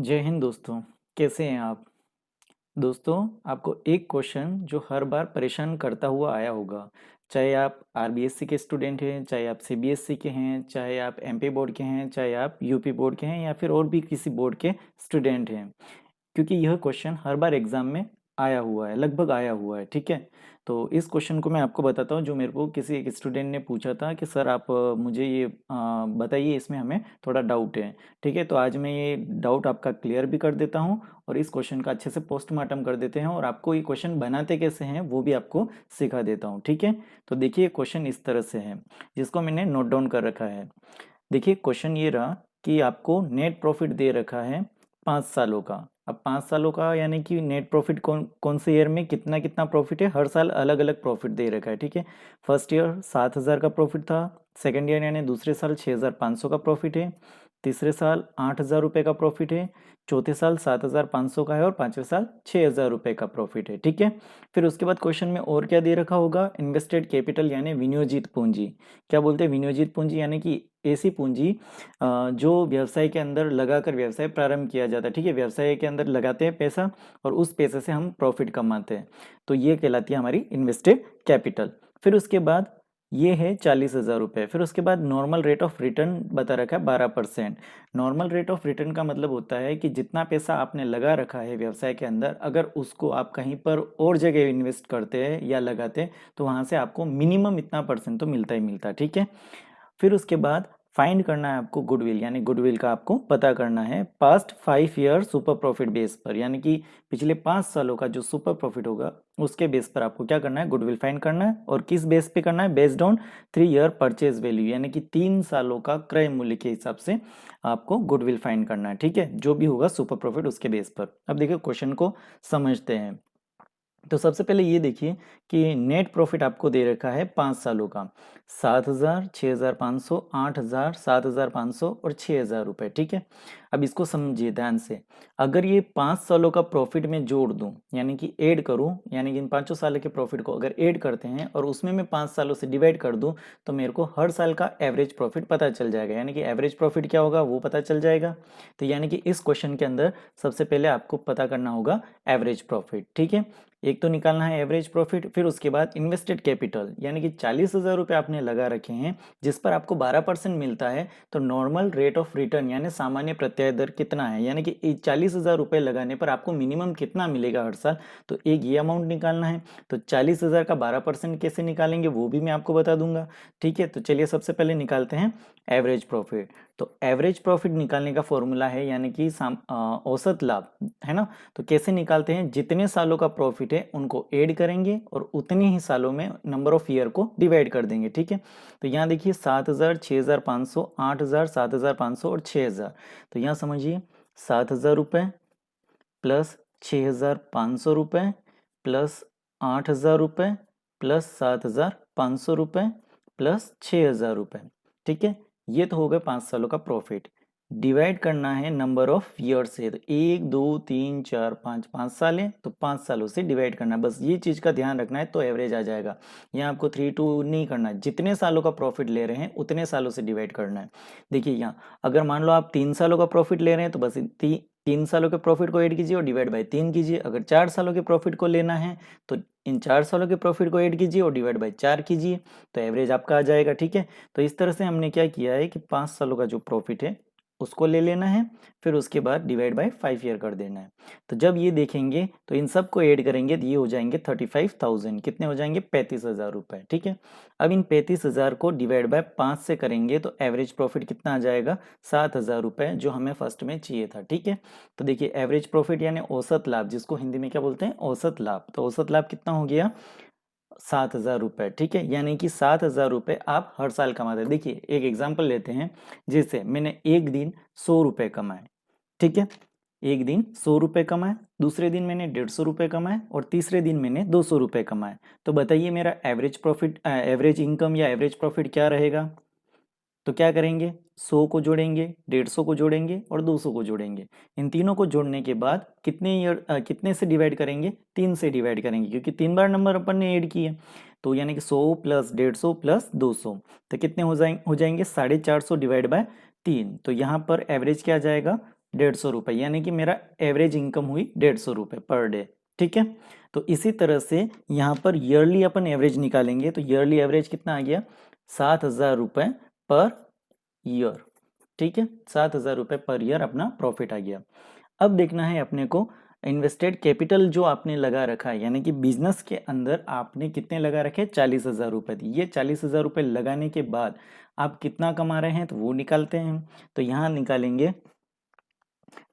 जय हिंद दोस्तों। कैसे हैं आप? दोस्तों, आपको एक क्वेश्चन जो हर बार परेशान करता हुआ आया होगा, चाहे आप आरबीएससी के स्टूडेंट हैं, चाहे आप सीबीएसई के हैं, चाहे आप एमपी बोर्ड के हैं, चाहे आप यूपी बोर्ड के हैं या फिर और भी किसी बोर्ड के स्टूडेंट हैं, क्योंकि यह क्वेश्चन हर बार एग्जाम में आया हुआ है, लगभग आया हुआ है। ठीक है, तो इस क्वेश्चन को मैं आपको बताता हूँ, जो मेरे को किसी एक स्टूडेंट ने पूछा था कि सर आप मुझे ये बताइए, इसमें हमें थोड़ा डाउट है। ठीक है, तो आज मैं ये डाउट आपका क्लियर भी कर देता हूँ और इस क्वेश्चन का अच्छे से पोस्टमार्टम कर देते हैं और आपको ये क्वेश्चन बनाते कैसे हैं वो भी आपको सिखा देता हूँ। ठीक है, तो देखिए क्वेश्चन इस तरह से है, जिसको मैंने नोट डाउन कर रखा है। देखिए क्वेश्चन ये रहा कि आपको नेट प्रॉफिट दे रखा है 5 सालों का। अब 5 सालों का यानी कि नेट प्रॉफिट कौन कौन से ईयर में कितना कितना प्रॉफिट है, हर साल अलग अलग प्रॉफिट दे रखा है। ठीक है, फर्स्ट ईयर 7,000 का प्रॉफिट था, सेकेंड ईयर यानी दूसरे साल 6,500 का प्रॉफिट है, तीसरे साल 8,000 रुपये का प्रॉफिट है, चौथे साल 7,500 का है और पांचवें साल 6,000 रुपये का प्रॉफिट है। ठीक है, फिर उसके बाद क्वेश्चन में और क्या दे रखा होगा, इन्वेस्टेड कैपिटल यानी विनियोजित पूंजी। क्या बोलते हैं विनियोजित पूंजी, यानी कि ऐसी पूंजी जो व्यवसाय के अंदर लगाकर व्यवसाय प्रारंभ किया जाता है। ठीक है, व्यवसाय के अंदर लगाते हैं पैसा और उस पैसे से हम प्रॉफिट कमाते हैं, तो ये कहलाती है हमारी इन्वेस्टेड कैपिटल। फिर उसके बाद ये है 40,000 रुपये। फिर उसके बाद नॉर्मल रेट ऑफ रिटर्न बता रखा है 12%। नॉर्मल रेट ऑफ रिटर्न का मतलब होता है कि जितना पैसा आपने लगा रखा है व्यवसाय के अंदर, अगर उसको आप कहीं पर और जगह इन्वेस्ट करते हैं या लगाते हैं तो वहाँ से आपको मिनिमम इतना परसेंट तो मिलता ही मिलता है। ठीक है, फिर उसके बाद फाइंड करना है आपको गुडविल, यानी गुडविल का आपको पता करना है past 5 year super profit base पर, यानी कि पिछले 5 सालों का जो सुपर प्रॉफिट होगा उसके बेस पर आपको क्या करना है, गुडविल फाइंड करना है। और किस बेस पे करना है, based on 3 year purchase value, यानी कि 3 सालों का क्रय मूल्य के हिसाब से आपको गुडविल फाइंड करना है। ठीक है, जो भी होगा सुपर प्रॉफिट उसके बेस पर। अब देखिए क्वेश्चन को समझते हैं। तो सबसे पहले ये देखिए कि नेट प्रॉफिट आपको दे रखा है 5 सालों का, 7,000, 6,500, 8,000, 7,500 और 6,000 रुपये। ठीक है, अब इसको समझिए ध्यान से। अगर ये 5 सालों का प्रॉफिट में जोड़ दूं, यानी कि ऐड करूं, यानी कि इन 5 सालों के प्रॉफिट को अगर ऐड करते हैं और उसमें मैं 5 सालों से डिवाइड कर दूं, तो मेरे को हर साल का एवरेज प्रॉफिट पता चल जाएगा, यानी कि एवरेज प्रॉफिट क्या होगा वो पता चल जाएगा। तो यानी कि इस क्वेश्चन के अंदर सबसे पहले आपको पता करना होगा एवरेज प्रॉफिट। ठीक है, एक तो निकालना है एवरेज प्रॉफिट, फिर उसके बाद इन्वेस्टेड कैपिटल, यानी कि 40,000 रुपये आपने लगा रखे हैं जिस पर आपको 12% मिलता है, तो नॉर्मल रेट ऑफ रिटर्न यानी सामान्य प्रत्याय दर कितना है, यानी कि 40,000 रुपये लगाने पर आपको मिनिमम कितना मिलेगा हर साल, तो एक ये अमाउंट निकालना है। तो 40,000 का 12% कैसे निकालेंगे वो भी मैं आपको बता दूंगा। ठीक है, तो चलिए सबसे पहले निकालते हैं एवरेज प्रॉफिट। तो एवरेज प्रॉफिट निकालने का फॉर्मूला है यानी कि औसत लाभ, है ना। तो कैसे निकालते हैं, जितने सालों का प्रॉफिट है उनको ऐड करेंगे और उतने ही सालों में नंबर ऑफ ईयर को डिवाइड कर देंगे। ठीक है, तो यहाँ देखिए 7,000, 6,500, 8,000, 7,500 और 6,000। तो यहाँ समझिए 7,000 रुपये प्लस 6,500 रुपये प्लस 8,000 रुपये प्लस 7,500 रुपये प्लस 6,000 रुपये। ठीक है, ये तो हो गए 5 सालों का प्रॉफिट। डिवाइड करना है नंबर ऑफ ईयर से, तो 1, 2, 3, 4, 5, 5 साल है तो 5 सालों से डिवाइड करना है, बस ये चीज का ध्यान रखना है तो एवरेज आ जाएगा। यहाँ आपको 3 2 नहीं करना है, जितने सालों का प्रॉफिट ले रहे हैं उतने सालों से डिवाइड करना है। देखिए यहाँ अगर मान लो आप 3 सालों का प्रॉफिट ले रहे हैं तो बस 3 सालों के प्रॉफिट को ऐड कीजिए और डिवाइड बाय 3 कीजिए। अगर 4 सालों के प्रॉफिट को लेना है तो इन 4 सालों के प्रॉफिट को ऐड कीजिए और डिवाइड बाय 4 कीजिए, तो एवरेज आपका आ जाएगा। ठीक है, तो इस तरह से हमने क्या किया है कि 5 सालों का जो प्रॉफिट है उसको ले लेना है, फिर उसके बाद डिवाइड बाय 5 ईयर कर देना है। तो जब ये देखेंगे तो इन सबको ऐड करेंगे तो ये हो जाएंगे 35,000, कितने हो जाएंगे 35,000 रुपये। ठीक है, अब इन 35,000 को डिवाइड बाय 5 से करेंगे तो एवरेज प्रॉफिट कितना आ जाएगा, 7,000 रुपये, जो हमें फर्स्ट में चाहिए था। ठीक है, तो देखिए एवरेज प्रॉफिट यानी औसत लाभ, जिसको हिंदी में क्या बोलते हैं, औसत लाभ। तो औसत लाभ कितना हो गया, 7,000 रुपये। ठीक है, यानी कि 7,000 रुपये आप हर साल कमाते हैं। देखिए एक एग्जाम्पल लेते हैं, जैसे मैंने एक दिन 100 रुपये कमाए। ठीक है, एक दिन 100 रुपये कमाए, दूसरे दिन मैंने 150 रुपये कमाए और तीसरे दिन मैंने 200 रुपये कमाए। तो बताइए मेरा एवरेज प्रॉफिट, एवरेज इनकम या एवरेज प्रॉफिट क्या रहेगा। तो क्या करेंगे, 100 को जोड़ेंगे, 150 को जोड़ेंगे और 200 को जोड़ेंगे। इन तीनों को जोड़ने के बाद कितने से डिवाइड करेंगे, 3 से डिवाइड करेंगे, क्योंकि 3 बार नंबर अपन ने ऐड किए। तो यानी कि 100 प्लस 150 प्लस 200, तो कितने हो जाएंगे 450 डिवाइड बाय 3। तो यहाँ पर एवरेज क्या आ जाएगा, 150 रुपये, यानी कि मेरा एवरेज इनकम हुई 150 रुपये पर डे। ठीक है, तो इसी तरह से यहाँ पर ईयरली अपन एवरेज निकालेंगे, तो ईयरली एवरेज कितना आ गया, 7,000 रुपये पर ईयर। ठीक है, 7,000 रुपये पर ईयर अपना प्रॉफिट आ गया। अब देखना है अपने को इन्वेस्टेड कैपिटल जो आपने लगा रखा है, यानी कि बिजनेस के अंदर आपने कितने लगा रखे, 40,000 रुपये। ये 40,000 रुपये लगाने के बाद आप कितना कमा रहे हैं तो वो निकालते हैं। तो यहाँ निकालेंगे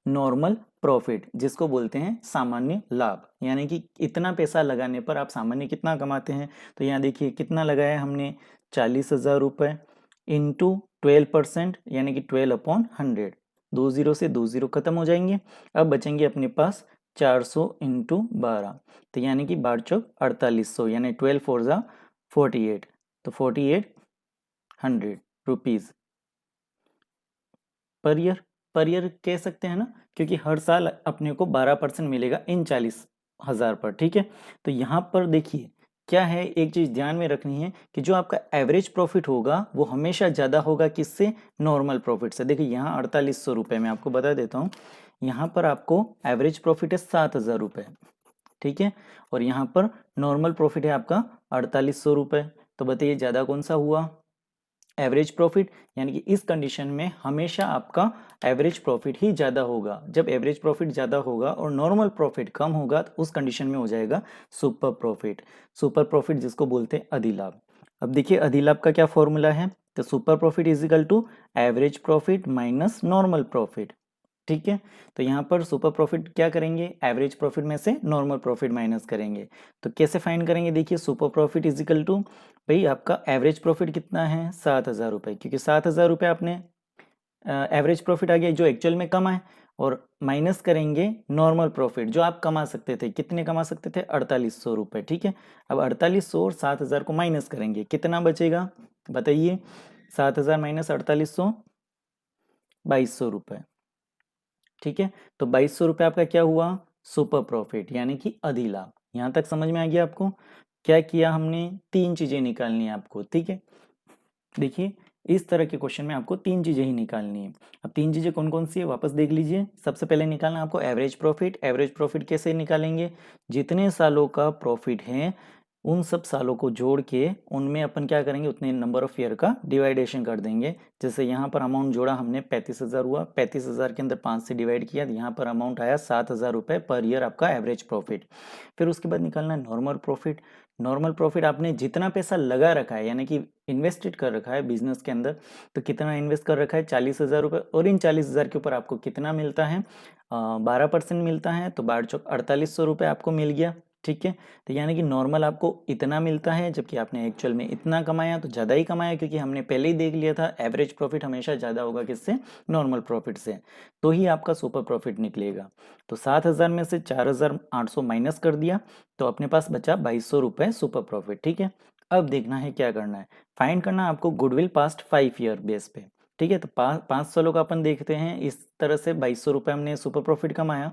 नॉर्मल प्रॉफिट, जिसको बोलते हैं सामान्य लाभ, यानी कि इतना पैसा लगाने पर आप सामान्य कितना कमाते हैं। तो यहाँ देखिए कितना लगाया हमने, 40,000 रुपये इंटू 12%, यानी कि 12/100। 20 से 20 खत्म हो जाएंगे। अब बचेंगे अपने पास 400 इंटू 12, तो यानी कि 12 चौक 4800, यानी 12 4 जा 48, तो 4800 rupees per year. Per year कह सकते हैं ना, क्योंकि हर साल अपने को 12% मिलेगा इन 40,000 पर। ठीक है, तो यहाँ पर देखिए क्या है, एक चीज ध्यान में रखनी है कि जो आपका एवरेज प्रॉफिट होगा वो हमेशा ज्यादा होगा किससे, नॉर्मल प्रॉफिट से। देखिए यहाँ 4800 रुपये में आपको बता देता हूँ, यहाँ पर आपको एवरेज प्रॉफिट है 7,000 रुपये। ठीक है, और यहाँ पर नॉर्मल प्रॉफिट है आपका 4800 रुपये। तो बताइए ज्यादा कौन सा हुआ, एवरेज प्रॉफिट। यानी कि इस कंडीशन में हमेशा आपका एवरेज प्रॉफिट ही ज़्यादा होगा। जब एवरेज प्रॉफिट ज़्यादा होगा और नॉर्मल प्रॉफिट कम होगा तो उस कंडीशन में हो जाएगा सुपर प्रॉफिट। सुपर प्रॉफिट जिसको बोलते हैं अधिलाभ। अब देखिए अधिलाभ का क्या फॉर्मूला है, तो super profit is equal to average profit minus normal profit. ठीक है, तो यहाँ पर सुपर प्रॉफिट क्या करेंगे, एवरेज प्रॉफिट में से नॉर्मल प्रॉफिट माइनस करेंगे। तो कैसे फाइंड करेंगे, देखिए super profit is equal to, भाई आपका एवरेज प्रॉफिट कितना है 7,000 रुपये, क्योंकि 7,000 रुपये आपने एवरेज प्रॉफिट आ गया जो एक्चुअल में कमा है, और माइनस करेंगे नॉर्मल प्रॉफिट जो आप कमा सकते थे। कितने कमा सकते थे, 4800 रुपये। ठीक है, अब 4800 और 7,000 को माइनस करेंगे, कितना बचेगा बताइए, 7,000 माइनस 4800, 2200 रुपये। ठीक है, तो 2200 रुपये आपका क्या हुआ, सुपर प्रॉफिट यानी कि अधिलाभ। यहां तक समझ में आ गया आपको। क्या किया हमने, तीन चीजें निकालनी है आपको। ठीक है, देखिए इस तरह के क्वेश्चन में आपको तीन चीजें ही निकालनी है। अब तीन चीजें कौन कौन सी है वापस देख लीजिए। सबसे पहले निकालना आपको एवरेज प्रॉफिट। एवरेज प्रॉफिट कैसे निकालेंगे, जितने सालों का प्रॉफिट है उन सब सालों को जोड़ के उनमें अपन क्या करेंगे, उतने नंबर ऑफ ईयर का डिवाइडेशन कर देंगे। जैसे यहाँ पर अमाउंट जोड़ा हमने 35,000 हुआ, 35,000 के अंदर 5 से डिवाइड किया, यहाँ पर अमाउंट आया 7,000 रुपये पर ईयर आपका एवरेज प्रॉफिट। फिर उसके बाद निकालना है नॉर्मल प्रॉफिट। नॉर्मल प्रॉफिट आपने जितना पैसा लगा रखा है, यानी कि इन्वेस्टेड कर रखा है बिजनेस के अंदर, तो कितना इन्वेस्ट कर रखा है 40,000 रुपये, और इन 40,000 के ऊपर आपको कितना मिलता है, 12% मिलता है, तो 12 चौक 4800 रुपये आपको मिल गया। ठीक है, तो यानी कि नॉर्मल आपको इतना मिलता है, जबकि आपने एक्चुअल में इतना कमाया, तो ज़्यादा ही कमाया, क्योंकि हमने पहले ही देख लिया था एवरेज प्रॉफिट हमेशा ज़्यादा होगा किससे, नॉर्मल प्रॉफिट से, तो ही आपका सुपर प्रॉफिट निकलेगा। तो 7,000 में से 4,800 माइनस कर दिया, तो अपने पास बचा 2200 रुपये सुपर प्रॉफिट। ठीक है, अब देखना है क्या करना है, फाइंड करना है आपको गुडविल पास्ट 5 ईयर बेस पे। ठीक है, तो 5 सालों का अपन देखते हैं। इस तरह से 2200 रुपये हमने सुपर प्रॉफिट कमाया,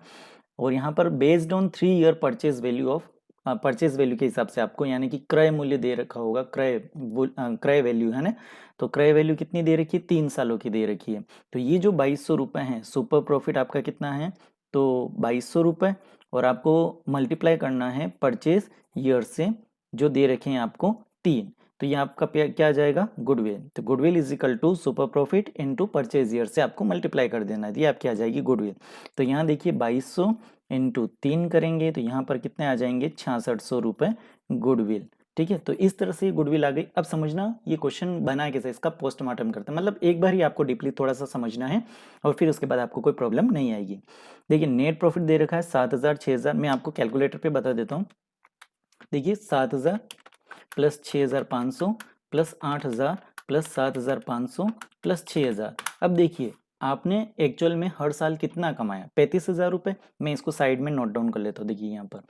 और यहाँ पर based on 3 year purchase value of, purchase value के हिसाब से आपको, यानी कि क्रय मूल्य दे रखा होगा, क्रय वैल्यू है ना, तो क्रय वैल्यू कितनी दे रखी है, 3 सालों की दे रखी है। तो ये जो 2200 रुपये हैं, सुपर प्रॉफिट आपका कितना है, तो 2200 रुपये, और आपको मल्टीप्लाई करना है परचेज ईयर से जो दे रखे हैं आपको 3। तो ये आपका क्या आ जाएगा, गुडविल। तो goodwill is equal to super profit into purchase year से आपको मल्टीप्लाई कर देना है, ये आपकी आ जाएगी गुडविल। तो यहाँ देखिए 2200 इंटू 3 करेंगे, तो यहाँ पर कितने आ जाएंगे, 6600 रुपये गुडविल। ठीक है, तो इस तरह से गुडविल आ गई। अब समझना ये क्वेश्चन बना कैसे, इसका पोस्टमार्टम करते हैं, मतलब एक बार ही आपको डीपली थोड़ा सा समझना है, और फिर उसके बाद आपको कोई प्रॉब्लम नहीं आएगी। देखिए नेट प्रॉफिट दे रखा है 7,000, 6,000, मैं आपको कैलकुलेटर पे बता देता हूँ। देखिए 7,000 प्लस 6,500 प्लस 8,000 प्लस 7,500 प्लस 6,000। अब देखिए आपने एक्चुअल में हर साल कितना कमाया, 35,000 रुपये। मैं इसको साइड में नोट डाउन कर लेता हूँ। देखिए यहाँ पर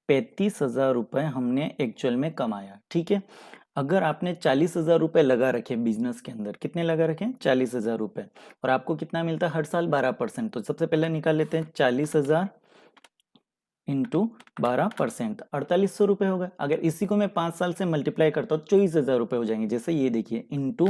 35,000 रुपये हमने एक्चुअल में कमाया। ठीक है, अगर आपने 40,000 रुपये लगा रखे बिजनेस के अंदर, कितने लगा रखे, 40,000 रुपये, और आपको कितना मिलता है हर साल 12%। तो सबसे पहले निकाल लेते हैं 40,000 इंटू 12%, 4800 रुपये होगा। अगर इसी को मैं 5 साल से मल्टीप्लाई करता हूँ 24,000 रुपये हो जाएंगे। जैसे ये देखिए इंटू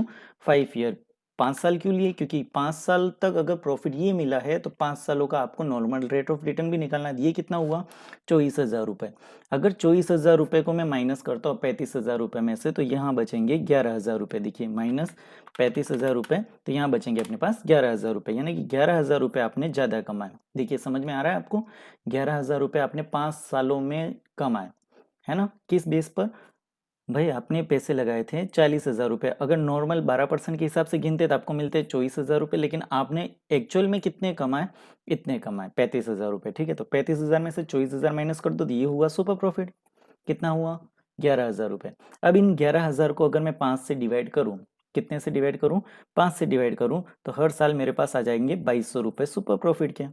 5 ईयर, 5 साल क्यों लिए? क्योंकि 5 साल तक अगर प्रॉफिट ये मिला है तो 5 सालों का आपको नॉर्मल रेट ऑफ रिटर्न भी निकालना है। ये कितना हुआ? 24,000 रुपये। अगर 24,000 रुपये को मैं माइनस करता हूँ 35,000 रुपये में से, तो यहाँ बचेंगे 11,000 रुपये। देखिए माइनस 35,000 रुपये, तो यहाँ बचेंगे अपने पास 11,000 रुपये, यानी कि 11,000 रुपये आपने ज़्यादा कमाए। देखिए समझ में आ रहा है आपको? 11,000 रुपये आपने 5 सालों में कमाए, है ना? किस बेस पर? भाई आपने पैसे लगाए थे 40,000 रुपये। अगर नॉर्मल 12% के हिसाब से गिनते तो आपको मिलते 24,000 रुपये, लेकिन आपने एक्चुअल में कितने कमाए? इतने कमाए 35,000 रुपये। ठीक है, तो 35,000 में से 24,000 माइनस कर दो तो ये हुआ सुपर प्रॉफिट। कितना हुआ? 11,000 रुपये। अब इन 11,000 को अगर मैं 5 से डिवाइड करूँ, कितने से डिवाइड करूँ? 5 से डिवाइड करूँ तो हर साल मेरे पास आ जाएंगे 2,200 रुपये सुपर प्रॉफिट के।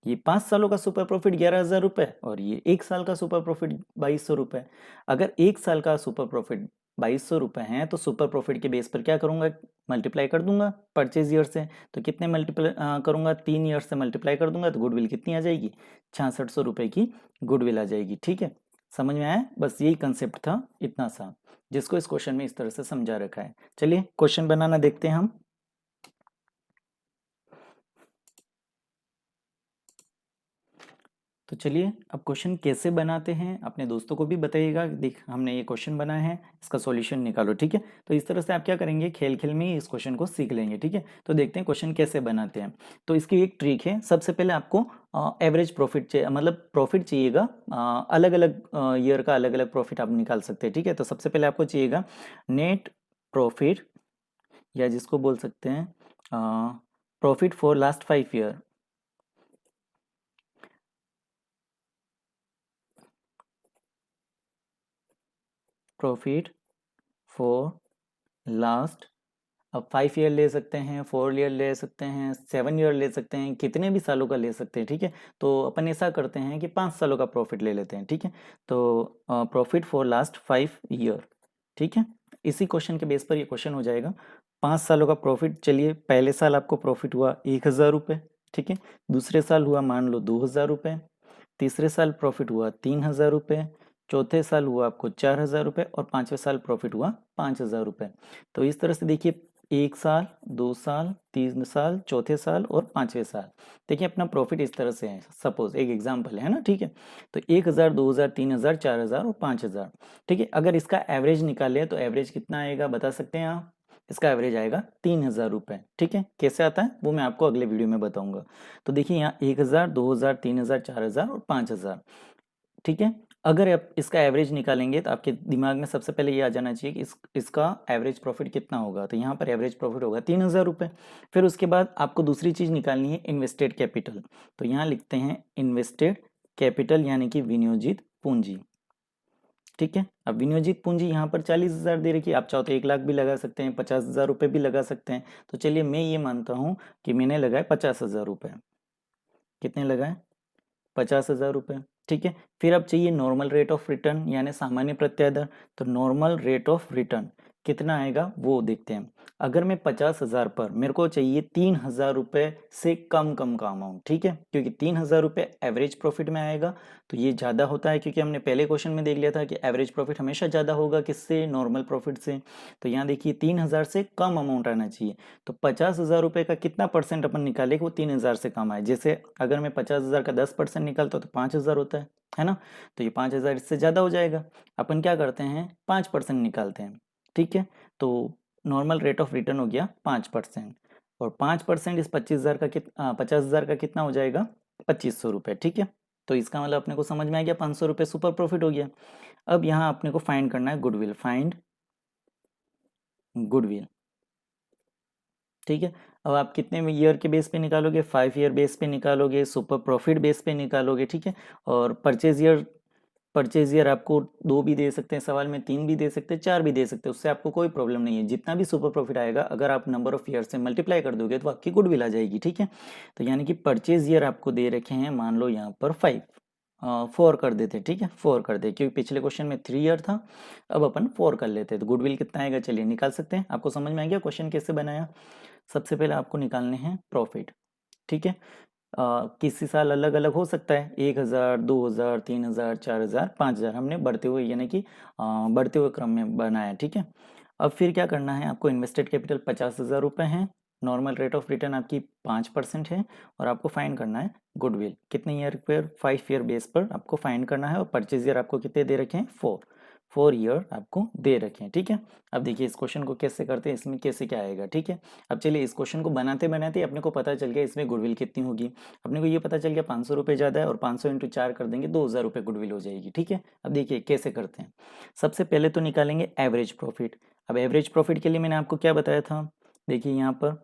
ये 5 सालों का सुपर प्रॉफिट 11,000 रुपये और ये 1 साल का सुपर प्रॉफिट 2,200 रुपये। अगर 1 साल का सुपर प्रॉफिट 2,200 रुपये हैं तो सुपर प्रॉफिट के बेस पर क्या करूंगा? मल्टीप्लाई कर दूंगा परचेज ईयर से। तो कितने मल्टीप्लाई करूंगा? 3 ईयर से मल्टीप्लाई कर दूंगा तो गुडविल कितनी आ जाएगी? 6600 रुपये की गुडविल आ जाएगी। ठीक है, समझ में आया? बस यही कंसेप्ट था, इतना सा, जिसको इस क्वेश्चन में इस तरह से समझा रखा है। चलिए क्वेश्चन बनाना देखते हैं हम। तो चलिए अब क्वेश्चन कैसे बनाते हैं अपने दोस्तों को भी बताइएगा। देख हमने ये क्वेश्चन बनाया है, इसका सॉल्यूशन निकालो। ठीक है, तो इस तरह से आप क्या करेंगे, खेल खेल में ही इस क्वेश्चन को सीख लेंगे। ठीक है, तो देखते हैं क्वेश्चन कैसे बनाते हैं। तो इसकी एक ट्रिक है। सबसे पहले आपको एवरेज प्रॉफिट चाहिए, मतलब प्रॉफिट चाहिएगा। अलग अलग ईयर का अलग अलग प्रॉफिट आप निकाल सकते हैं। ठीक है, तो सबसे पहले आपको चाहिएगा नेट प्रॉफिट, या जिसको बोल सकते हैं profit for last 5 year. Profit for last, अब 5 ईयर ले सकते हैं, 4 ईयर ले सकते हैं, 7 ईयर ले सकते हैं, कितने भी सालों का ले सकते हैं। ठीक है, तो अपन ऐसा करते हैं कि 5 सालों का प्रॉफिट ले लेते हैं। ठीक है, तो प्रॉफिट फॉर लास्ट 5 ईयर। ठीक है, इसी क्वेश्चन के बेस पर ये क्वेश्चन हो जाएगा। 5 सालों का प्रॉफिट, चलिए पहले साल आपको प्रॉफिट हुआ 1,000 रुपये। ठीक है, दूसरे साल हुआ मान लो 2,000 रुपये, तीसरे साल प्रॉफिट हुआ 3,000 रुपये, चौथे साल हुआ आपको 4,000 रुपये और पाँचवें साल प्रॉफिट हुआ 5,000 रुपये। तो इस तरह से देखिए 1 साल, 2 साल, 3 साल, चौथे साल और पाँचवें साल, देखिए अपना प्रॉफिट इस तरह से है। सपोज एक एग्जांपल है ना। ठीक है, तो 1,000, 2,000, 3,000, 4,000 और 5,000। ठीक है, अगर इसका एवरेज निकाले तो एवरेज कितना आएगा बता सकते हैं आप? इसका एवरेज आएगा 3,000 रुपये। ठीक है, कैसे आता है वो मैं आपको अगले वीडियो में बताऊंगा। तो देखिए यहाँ 1,000, 2,000, 3,000, 4,000 और 5,000। ठीक है, अगर आप इसका एवरेज निकालेंगे तो आपके दिमाग में सबसे पहले ये आ जाना चाहिए कि इसका एवरेज प्रॉफिट कितना होगा। तो यहाँ पर एवरेज प्रॉफिट होगा 3,000 रुपये। फिर उसके बाद आपको दूसरी चीज़ निकालनी है इन्वेस्टेड कैपिटल। तो यहाँ लिखते हैं इन्वेस्टेड कैपिटल, यानी कि विनियोजित पूंजी। ठीक है, अब विनियोजित पूंजी यहाँ पर 40,000 दे रखी है। आप चाहो तो 1,00,000 भी लगा सकते हैं, 50,000 रुपये भी लगा सकते हैं। तो चलिए मैं ये मानता हूँ कि मैंने लगाए 50,000 रुपये। कितने लगाए? 50,000 रुपये। ठीक है, फिर अब चाहिए नॉर्मल रेट ऑफ रिटर्न, यानी सामान्य प्रत्याय दर। तो नॉर्मल रेट ऑफ रिटर्न कितना आएगा वो देखते हैं। अगर मैं 50,000 पर, मेरे को चाहिए 3,000 रुपये से कम का अमाउंट। ठीक है, क्योंकि 3,000 रुपये एवरेज प्रॉफिट में आएगा तो ये ज़्यादा होता है, क्योंकि हमने पहले क्वेश्चन में देख लिया था कि एवरेज प्रॉफिट हमेशा ज़्यादा होगा किससे? नॉर्मल प्रॉफिट से। तो यहाँ देखिए 3,000 से कम अमाउंट आना चाहिए। तो 50,000 रुपये का कितना परसेंट अपन निकाले कि वो 3,000 से कम आए? जैसे अगर मैं 50,000 का 10% निकालता हूँ तो 5,000 होता है ना? तो ये 5,000 इससे ज़्यादा हो जाएगा। अपन क्या करते हैं, 5% निकालते हैं। ठीक है, तो नॉर्मल रेट ऑफ रिटर्न हो गया 5%, और 5% इस 50,000 का कितना हो जाएगा? 2,500 रुपये। ठीक है, तो इसका मतलब अपने को समझ में आ गया 500 रुपये सुपर प्रॉफिट हो गया। अब यहाँ अपने को फाइंड करना है गुडविल। Find goodwill. ठीक है, अब आप कितने ईयर के बेस पे निकालोगे? 5 ईयर बेस पे निकालोगे, सुपर प्रॉफिट बेस पे निकालोगे। ठीक है, और परचेज ईयर आपको 2 भी दे सकते हैं सवाल में, 3 भी दे सकते हैं, 4 भी दे सकते हैं, उससे आपको कोई प्रॉब्लम नहीं है। जितना भी सुपर प्रॉफिट आएगा अगर आप नंबर ऑफ ईयर से मल्टीप्लाई कर दोगे तो आपकी गुडविल आ जाएगी। ठीक है, तो यानी कि परचेज ईयर आपको दे रखे हैं, मान लो यहाँ पर 5, 4 कर देते। ठीक है, 4 कर दे, क्योंकि पिछले क्वेश्चन में 3 ईयर था, अब अपन 4 कर लेते हैं। तो गुडविल कितना आएगा चलिए निकाल सकते हैं। आपको समझ में आ गया क्वेश्चन कैसे बनाया? सबसे पहले आपको निकालने हैं प्रॉफिट। ठीक है, किसी साल अलग अलग हो सकता है, 1,000, 2,000, 3,000, 4,000, 5,000, हमने बढ़ते हुए यानी कि बढ़ते हुए क्रम में बनाया। ठीक है, अब फिर क्या करना है आपको, इन्वेस्टेड कैपिटल 50,000 रुपये है, नॉर्मल रेट ऑफ रिटर्न आपकी 5% है, और आपको फाइंड करना है गुडविल, कितने ईयर पर, 5 ईयर बेस पर आपको फाइंड करना है, और परचेज ईयर आपको कितने दे रखे हैं, 4 ईयर आपको दे रखे हैं। ठीक है, अब देखिए इस क्वेश्चन को कैसे करते हैं, इसमें कैसे क्या आएगा। ठीक है, अब चलिए इस क्वेश्चन को बनाते बनाते अपने को पता चल गया इसमें गुडविल कितनी होगी। अपने को ये पता चल गया 500 रुपये ज़्यादा है, और 500 इंटू 4 कर देंगे 2,000 रुपये गुडविल हो जाएगी। ठीक है, अब देखिए कैसे करते हैं। सबसे पहले तो निकालेंगे एवरेज प्रॉफिट। अब एवरेज प्रॉफिट के लिए मैंने आपको क्या बताया था, देखिए यहाँ पर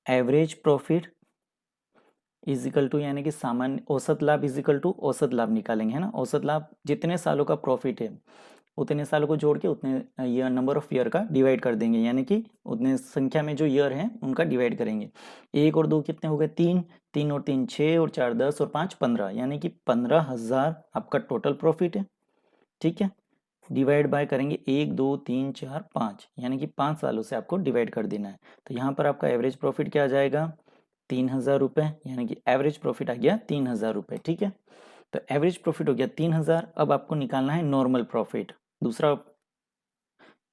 average profit is equal to, यानी कि सामान्य औसत लाभ इज इक्वल टू औसत लाभ निकालेंगे, है ना। औसत लाभ जितने सालों का प्रॉफिट है उतने सालों को जोड़ के उतने ईयर, नंबर ऑफ ईयर का डिवाइड कर देंगे, यानी कि उतने संख्या में जो ईयर हैं उनका डिवाइड करेंगे। 1 और 2 कितने हो गए, 3, 3 और 3 6, और 4 10, और 5 15, यानी कि 15,000 आपका टोटल प्रॉफिट है। ठीक है, डिवाइड बाय करेंगे 1 2 3 4 5, यानी कि 5 सालों से आपको डिवाइड कर देना है। तो यहाँ पर आपका एवरेज प्रॉफिट क्या आ जाएगा, 3,000 रुपये, यानी कि एवरेज प्रॉफिट आ गया 3,000 रुपये। ठीक है, तो एवरेज प्रॉफिट हो गया 3,000। अब आपको निकालना है नॉर्मल प्रॉफिट। दूसरा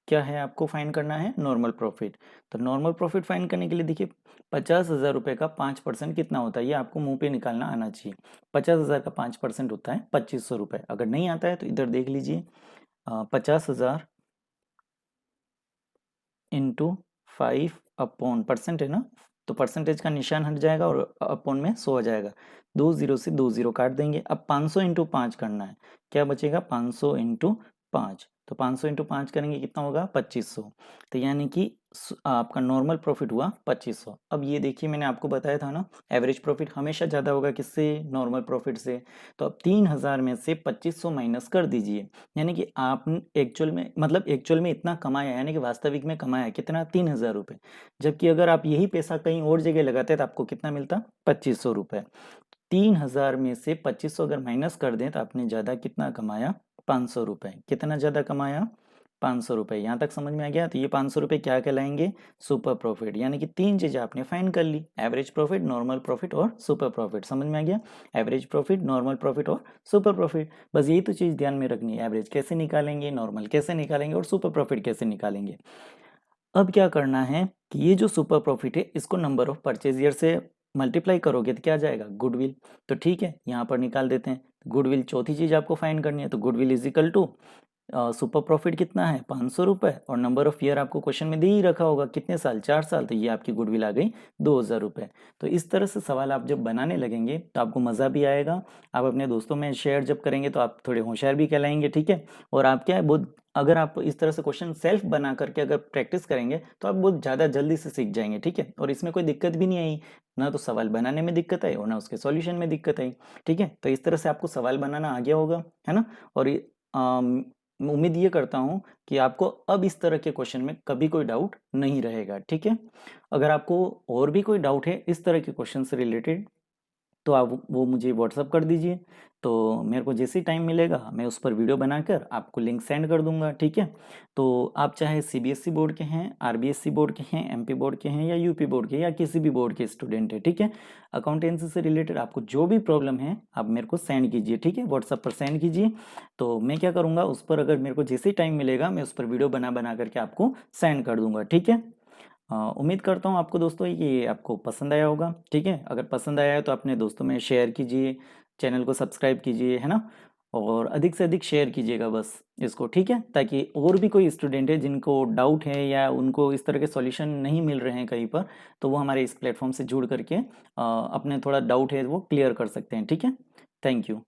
क्या है, आपको फाइंड करना है नॉर्मल प्रॉफिट। तो नॉर्मल प्रॉफिट फाइंड करने के लिए देखिए 50,000 रुपये का 5% कितना होता है, ये आपको मुंह पे निकालना आना चाहिए। 50,000 का 5% होता है 2,500 रुपये। अगर नहीं आता है तो इधर देख लीजिए, 50,000 इंटू 5 अपॉन परसेंट है ना, तो परसेंटेज का निशान हट जाएगा और अपॉन में 100 आ जाएगा। 2 जीरो से 2 जीरो काट देंगे। अब 500 इंटू 5 करना है, क्या बचेगा, 500 इंटू 5। तो 500 इंटू 5 करेंगे कितना होगा, 2,500। तो यानी कि आपका नॉर्मल प्रॉफिट हुआ 2,500। अब ये देखिए मैंने आपको बताया था ना, एवरेज प्रॉफिट हमेशा ज़्यादा होगा किससे, नॉर्मल प्रॉफिट से। तो अब 3,000 में से 2,500 माइनस कर दीजिए, यानी कि आप एक्चुअल में इतना कमाया, यानी कि वास्तविक में कमाया कितना, 3,000 रुपये। जबकि अगर आप यही पैसा कहीं और जगह लगाते तो आपको कितना मिलता, 2,500 रुपये। 3,000 में से 2,500 अगर माइनस कर दें तो आपने ज़्यादा कितना कमाया, 500 रुपये। कितना ज़्यादा कमाया, 500 रुपये। यहाँ तक समझ में आ गया। तो ये 500 रुपये क्या कहलाएंगे, सुपर प्रॉफिट। यानी कि 3 चीज़ें आपने फाइंड कर ली, एवरेज प्रॉफिट, नॉर्मल प्रॉफिट और सुपर प्रॉफिट। समझ में आ गया, एवरेज प्रॉफिट, नॉर्मल प्रॉफिट और सुपर प्रॉफिट। बस यही तो चीज़ ध्यान में रखनी है, एवरेज कैसे निकालेंगे, नॉर्मल कैसे निकालेंगे और सुपर प्रॉफिट कैसे निकालेंगे। अब क्या करना है कि ये जो सुपर प्रॉफिट है इसको नंबर ऑफ परचेज ईयर से मल्टीप्लाई करोगे तो क्या आ जाएगा, गुडविल। तो ठीक है, यहाँ पर निकाल देते हैं गुडविल। चौथी चीज आपको फाइंड करनी है, तो goodwill is equal to super profit कितना है, 500 रुपये, और नंबर ऑफ ईयर आपको क्वेश्चन में दे ही रखा होगा कितने साल, 4 साल। तो ये आपकी गुडविल आ गई 2,000 रुपये। तो इस तरह से सवाल आप जब बनाने लगेंगे तो आपको मज़ा भी आएगा। आप अपने दोस्तों में शेयर जब करेंगे तो आप थोड़े होशियार भी कहलाएंगे। ठीक है, और आप क्या है बहुत, अगर आप इस तरह से क्वेश्चन सेल्फ बना करके अगर प्रैक्टिस करेंगे तो आप बहुत ज़्यादा जल्दी से सीख जाएंगे। ठीक है, और इसमें कोई दिक्कत भी नहीं आई, ना तो सवाल बनाने में दिक्कत आई और ना उसके सॉल्यूशन में दिक्कत आई। ठीक है, तो इस तरह से आपको सवाल बनाना आ गया होगा, है ना। और मैं उम्मीद ये करता हूँ कि आपको अब इस तरह के क्वेश्चन में कभी कोई डाउट नहीं रहेगा। ठीक है, अगर आपको और भी कोई डाउट है इस तरह के क्वेश्चन से रिलेटेड तो आप वो मुझे व्हाट्सअप कर दीजिए। तो मेरे को जैसे ही टाइम मिलेगा मैं उस पर वीडियो बनाकर आपको लिंक सेंड कर दूंगा। ठीक है, तो आप चाहे सीबीएसई बोर्ड के हैं, आरबीएसई बोर्ड के हैं, एमपी बोर्ड के हैं, या यूपी बोर्ड के, या किसी भी बोर्ड के स्टूडेंट हैं। ठीक है, अकाउंटेंसी से रिलेटेड आपको जो भी प्रॉब्लम है आप मेरे को सेंड कीजिए। ठीक है, व्हाट्सअप पर सेंड कीजिए। तो मैं क्या करूँगा उस पर, अगर मेरे को जैसे ही टाइम मिलेगा मैं उस पर वीडियो बना बना करके आपको सेंड कर दूंगा। ठीक है, उम्मीद करता हूँ आपको दोस्तों ये आपको पसंद आया होगा। ठीक है, अगर पसंद आया है तो अपने दोस्तों में शेयर कीजिए, चैनल को सब्सक्राइब कीजिए, है ना। और अधिक से अधिक शेयर कीजिएगा बस इसको। ठीक है, ताकि और भी कोई स्टूडेंट है जिनको डाउट है या उनको इस तरह के सॉल्यूशन नहीं मिल रहे हैं कहीं पर, तो वो हमारे इस प्लेटफॉर्म से जुड़ करके अपने थोड़ा डाउट है वो क्लियर कर सकते हैं। ठीक है, थैंक यू।